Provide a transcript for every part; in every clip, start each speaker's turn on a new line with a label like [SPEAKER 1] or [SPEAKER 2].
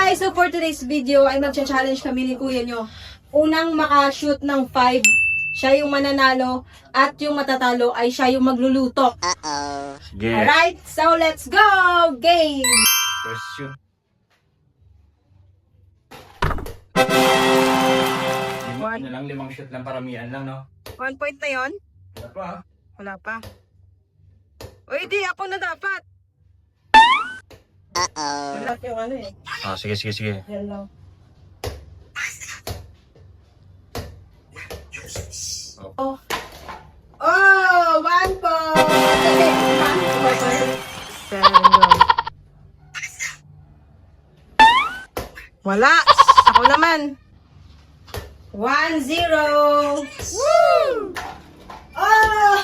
[SPEAKER 1] guys, so for today's video ay magcha-challenge kami ni kuya nyo. Unang makashoot ng 5, siya yung mananalo at yung matatalo ay siya yung magluluto.
[SPEAKER 2] Sige.
[SPEAKER 1] Alright, so let's go! Game!
[SPEAKER 2] Question.
[SPEAKER 1] One.
[SPEAKER 2] Ano lang, 5 shot lang, paramihan lang, no?
[SPEAKER 1] 1 point na yon?
[SPEAKER 2] Wala pa, ha?
[SPEAKER 1] Wala pa. Uy, di ako na dapat. Wala yung ano eh.
[SPEAKER 2] Sige.
[SPEAKER 1] Yan lang. Oh. Oh, 1 point! Okay, 1 point. Wala. Ako naman. 1-0. Woo! Oh!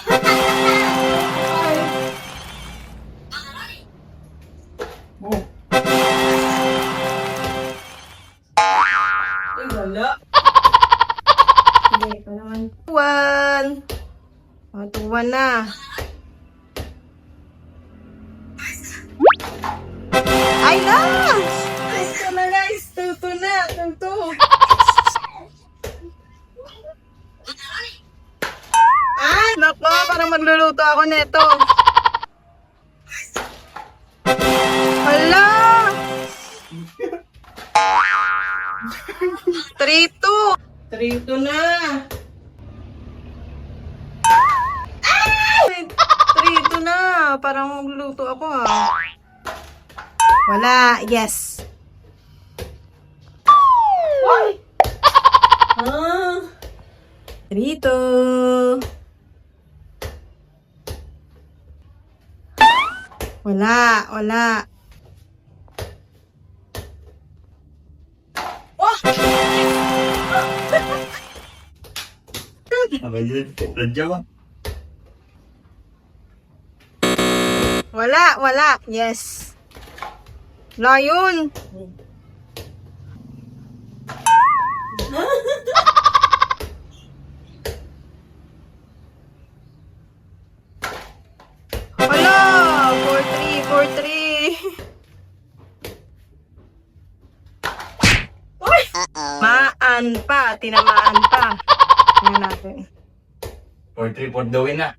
[SPEAKER 1] Ay, wala. Sige, ito naman. 1. 1-1 na. Ay, last! Ito na guys. 2-2 na. 2-2. Ay, nako. Parang magluluto ako neto. Hala! 3-2. 3-2 na. Ay! 3-2 na. Parang magluluto ako ah. Wala. Yes. Ay! Ah. 3-2. Wala. Oh!
[SPEAKER 2] Abay yun. Radya ba?
[SPEAKER 1] Wala. Yes. Wala yun. Wala. 4-3. Uy! Maan pa. Tinamaan pa. Tingnan natin.
[SPEAKER 2] 4-3 for the win na.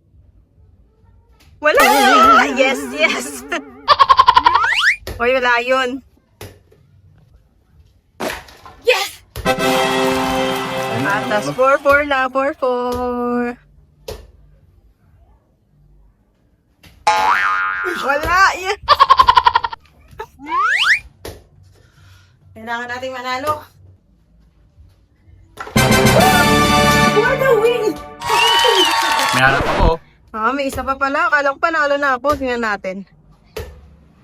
[SPEAKER 1] Wala! Yes. Uy, wala yun. Yes! Atas 4-4 na. 4-4. Wala! Yes! Kailangan nating manalo. For the win!
[SPEAKER 2] May harap ako.
[SPEAKER 1] Ah, may isa pa pala. Akala ko panalo na ako. Tingnan natin.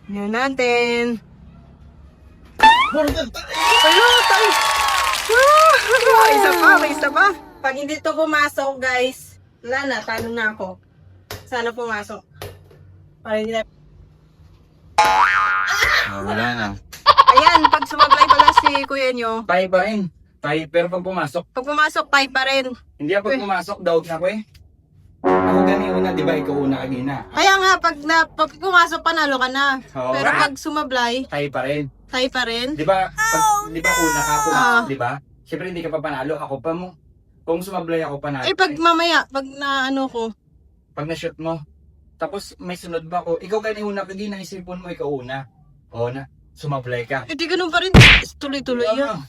[SPEAKER 1] Tingnan natin. Hello, tayo. May isa pa. Pag hindi to pumasok, guys, wala na. Talo na ako. Sana pumasok. Para hindi na...
[SPEAKER 2] Wala na.
[SPEAKER 1] Ayan, pag sumablay pala si kuya nyo,
[SPEAKER 2] Tayo pa rin. Tayo, pero pag pumasok,
[SPEAKER 1] pag pumasok, tayo pa rin.
[SPEAKER 2] hindi ako pumasok, daog na ako eh. Ako ganyan una, di ba? Ikaw una kanina.
[SPEAKER 1] Kaya nga, pag pumasok, panalo ka na.
[SPEAKER 2] Oo.
[SPEAKER 1] Pero pag sumablay,
[SPEAKER 2] Tayo pa rin.
[SPEAKER 1] tayo pa rin.
[SPEAKER 2] Di ba? Di ba una ka ako,
[SPEAKER 1] Ah.
[SPEAKER 2] di ba? Siyempre hindi ka pa panalo, ako pa mo. Kung sumablay ako panalo.
[SPEAKER 1] Eh, pag mamaya, pag naano ko,
[SPEAKER 2] Pag na-shoot mo, tapos may sunod ba ako? Ikaw ganyan una, hindi naisipon mo, ikaw una. Oo na, sumablay ka.
[SPEAKER 1] hindi ganun pa rin. Tuloy-tuloy yan.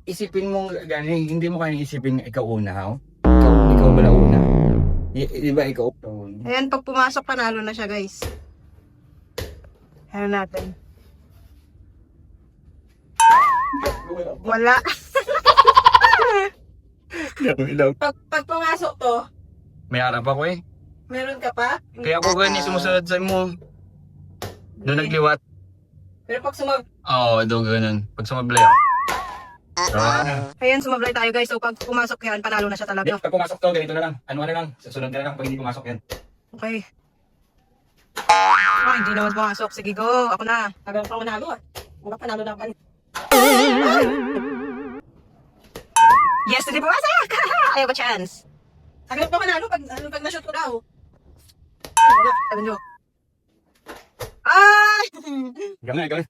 [SPEAKER 2] Isipin mo ganyan, hindi mo kaya isipin ikaw una, ha? Ikaw wala una. Di ba ikaw?
[SPEAKER 1] Ayan, pag pumasok, panalo na siya, guys. Ayan natin. Wala. pag pumasok to,
[SPEAKER 2] May harap ako eh.
[SPEAKER 1] meron ka pa?
[SPEAKER 2] Kaya ako ganyan sumusunod sa mo. Doon nagliwat.
[SPEAKER 1] Pero pag
[SPEAKER 2] Oo, doon ganun. Pag sumablay ako.
[SPEAKER 1] Ayan, sumablay tayo, guys. So, pag pumasok yan, panalo na siya
[SPEAKER 2] Hindi,
[SPEAKER 1] talaga.
[SPEAKER 2] pag pumasok to, ganito na lang. Ano na lang, susunod ka na lang pag hindi pumasok yan.
[SPEAKER 1] Okay. Hindi naman pumasok. Sige, go. Ako na. Tagal pa manalo ah. Mura panalo na ako. Yes, hindi pumasok! I have a chance. Tagal pa manalo pag na-shoot ko daw. Ay, wala. Sabi nyo. Ay!
[SPEAKER 2] Gawin.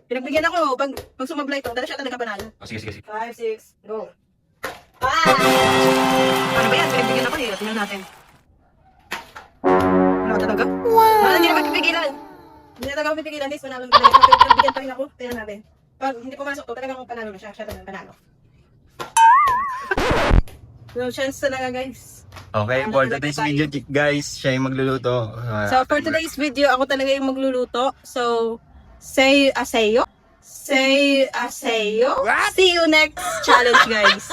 [SPEAKER 1] Pinagbigyan ako. Pag sumablay ito, dala siya talaga panalo.
[SPEAKER 2] Oh, sige, sige, sige.
[SPEAKER 1] 5, 6, go. Ah! Ano ba yan? Pinagbigyan ako eh. Tingnan natin. Wala talaga? Wow! Hindi naman pipigilan. Hindi na talaga ako pipigilan. This, panalo na talaga. Pinagbigyan pa rin ako. Tingnan natin. Pag hindi pumasok to, talagang panalo na siya. Siya talagang panalo. No chance talaga, guys.
[SPEAKER 2] Okay, for today's video, guys, siya yung magluluto.
[SPEAKER 1] So, for today's video, ako talaga yung magluluto. So, say aseyo. Say aseyo. See you next challenge, guys.